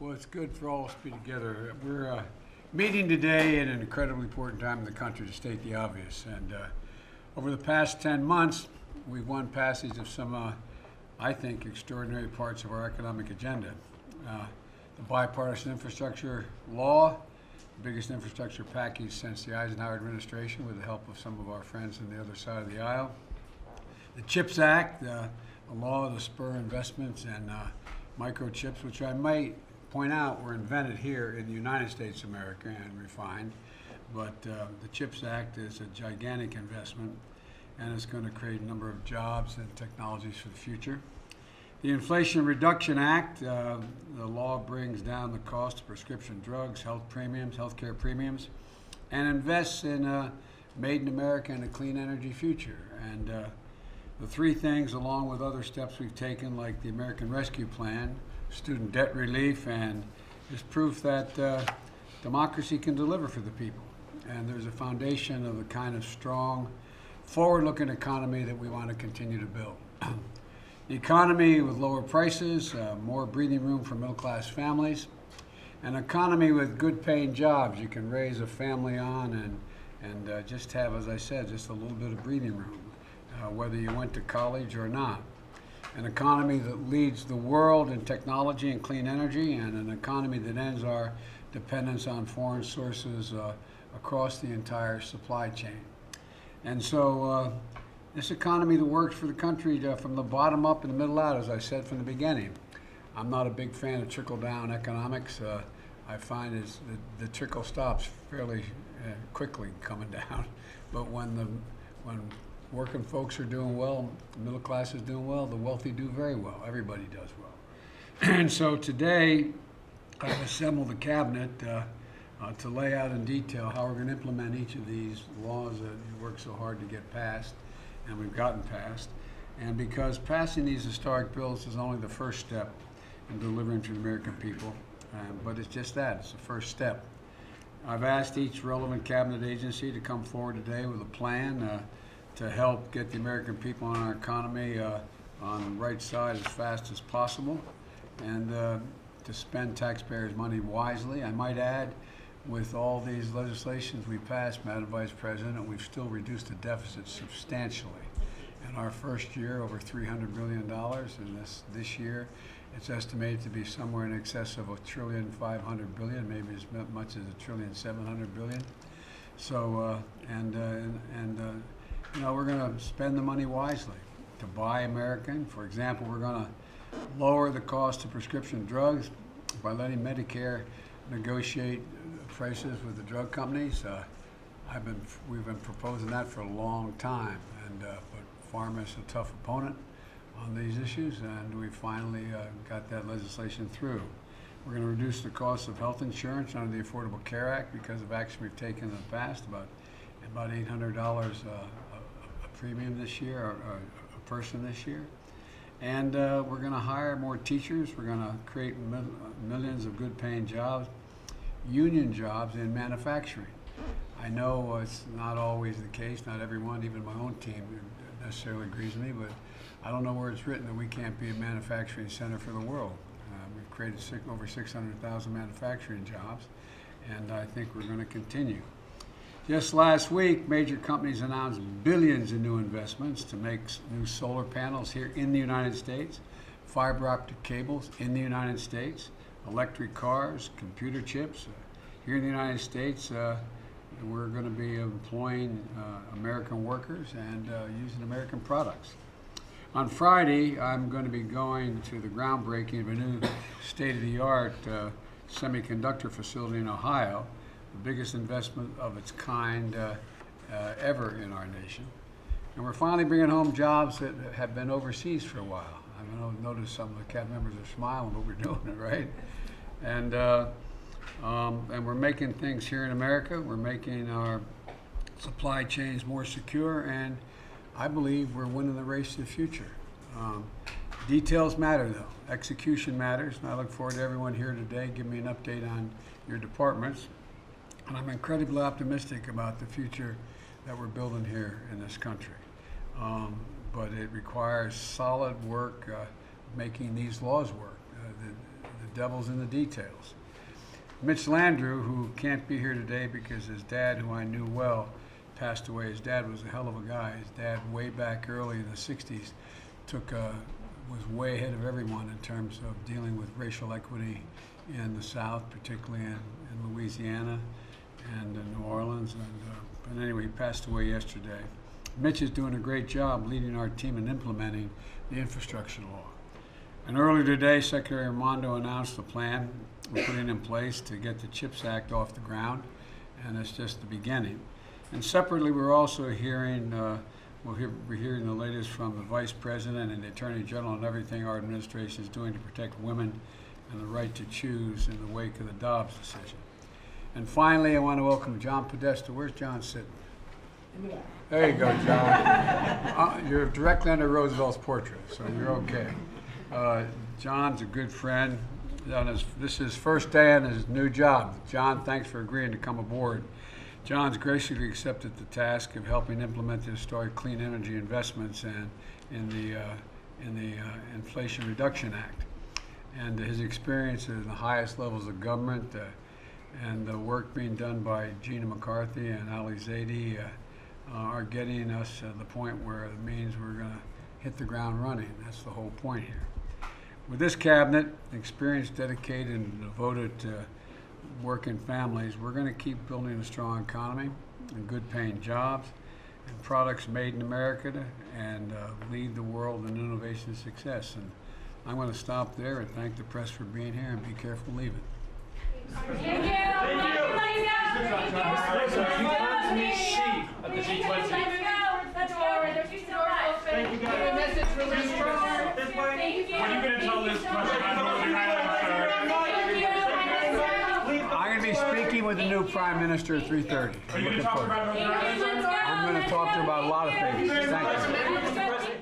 Well, it's good for all of us to be together. We're meeting today at an incredibly important time in the country to state the obvious. And over the past 10 months, we've won passage of some, I think, extraordinary parts of our economic agenda. The bipartisan infrastructure law, the biggest infrastructure package since the Eisenhower administration with the help of some of our friends on the other side of the aisle. The CHIPS Act, a law to spur investments and microchips, which I might point out were invented here in the United States of America and refined. But the CHIPS Act is a gigantic investment, and it's going to create a number of jobs and technologies for the future. The Inflation Reduction Act, the law brings down the cost of prescription drugs, healthcare premiums, and invests in a made in America and a clean energy future. And the three things, along with other steps we've taken, like the American Rescue Plan, student debt relief, and is proof that democracy can deliver for the people. And there's a foundation of the kind of strong, forward-looking economy that we want to continue to build. The economy with lower prices, more breathing room for middle-class families, an economy with good-paying jobs you can raise a family on and just have, as I said, just a little bit of breathing room, whether you went to college or not. An economy that leads the world in technology and clean energy, and an economy that ends our dependence on foreign sources across the entire supply chain. And so this economy that works for the country from the bottom up and the middle out, as I said from the beginning. I'm not a big fan of trickle-down economics. I find the trickle stops fairly quickly coming down. But when working folks are doing well, the middle class is doing well, the wealthy do very well. Everybody does well. And so today, I've assembled the cabinet to lay out in detail how we're going to implement each of these laws that we worked so hard to get passed, and we've gotten passed. And because passing these historic bills is only the first step in delivering to the American people, but it's just that, it's the first step. I've asked each relevant cabinet agency to come forward today with a plan to help get the American people and our economy on the right side as fast as possible, and to spend taxpayers' money wisely. I might add, with all these legislations we passed, Madam Vice President, we've still reduced the deficit substantially. In our first year, over $300 billion, and this year, it's estimated to be somewhere in excess of $1.5 trillion, maybe as much as $1.7 trillion. So, you know, we're going to spend the money wisely to buy American. For example, we're going to lower the cost of prescription drugs by letting Medicare negotiate prices with the drug companies. We've been proposing that for a long time, but pharma is a tough opponent on these issues, and we finally got that legislation through. We're going to reduce the cost of health insurance under the Affordable Care Act because of action we've taken in the past, about $800 a premium this year, or a person this year. And we're going to hire more teachers. We're going to create millions of good-paying jobs, union jobs in manufacturing. I know it's not always the case. Not everyone, even my own team, necessarily agrees with me, but I don't know where it's written that we can't be a manufacturing center for the world. We've created over 600,000 manufacturing jobs, and I think we're going to continue. Just last week, major companies announced billions in new investments to make new solar panels here in the United States, fiber optic cables in the United States, electric cars, computer chips. Here in the United States, we're going to be employing American workers and using American products. On Friday, I'm going to be going to the groundbreaking of a new state-of-the-art semiconductor facility in Ohio, the biggest investment of its kind ever in our nation. And we're finally bringing home jobs that have been overseas for a while. I've noticed some of the CAB members are smiling, but we're doing it, right? And we're making things here in America. We're making our supply chains more secure, and I believe we're winning the race to the future. Details matter, though. Execution matters, and I look forward to everyone here today giving me an update on your departments. And I'm incredibly optimistic about the future that we're building here in this country. But it requires solid work making these laws work. The devil's in the details. Mitch Landrieu, who can't be here today because his dad, who I knew well, passed away. His dad was a hell of a guy. His dad, way back early in the 60s, was way ahead of everyone in terms of dealing with racial equity in the South, particularly in Louisiana and in New Orleans. But anyway, he passed away yesterday. Mitch is doing a great job leading our team in implementing the infrastructure law. And earlier today, Secretary Raimondo announced the plan we're putting in place to get the CHIPS Act off the ground, and it's just the beginning. And separately, we're also hearing, we're hearing the latest from the Vice President and the Attorney General on everything our administration is doing to protect women and the right to choose in the wake of the Dobbs decision. And finally, I want to welcome John Podesta. Where's John sitting? There you go, John. You're directly under Roosevelt's portrait, so you're okay. John's a good friend. This is his first day on his new job. John, thanks for agreeing to come aboard. John's graciously accepted the task of helping implement the historic clean energy investments and in the Inflation Reduction Act. And his experience in the highest levels of government and the work being done by Gina McCarthy and Ali Zaidi are getting us to the point where it means we're going to hit the ground running. That's the whole point here. With this cabinet, experienced, dedicated, and devoted to working families, we're going to keep building a strong economy and good paying jobs and products made in America and lead the world in innovation and success. And I'm going to stop there and thank the press for being here, and be careful leaving. Thank you. At the G20. Let's go. There's two still left. Thank you guys. Message for Liz Strong. Thank you. Are you going to tell Liz Strong about the highlights? I'm going to be speaking with the new Prime Minister at 3:30. Are you going to talk about Northern Ireland? I'm going to talk to her about a lot of things.